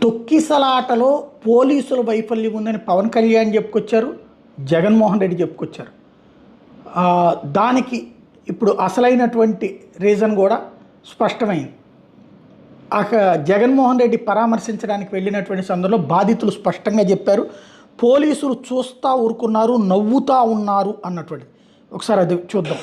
తొక్కిసలాటలో పోలీసుల వైఫల్యం ఉందని పవన్ కళ్యాణ్ చెప్పుకొచ్చారు, జగన్మోహన్ రెడ్డి చెప్పుకొచ్చారు. దానికి ఇప్పుడు అసలైనటువంటి రీజన్ కూడా స్పష్టమైంది. జగన్మోహన్ రెడ్డి పరామర్శించడానికి వెళ్ళినటువంటి సందర్భంలో బాధితులు స్పష్టంగా చెప్పారు, పోలీసులు చూస్తూ ఊరుకున్నారు, నవ్వుతూ ఉన్నారు అన్నటువంటిది. ఒకసారి అది చూద్దాం.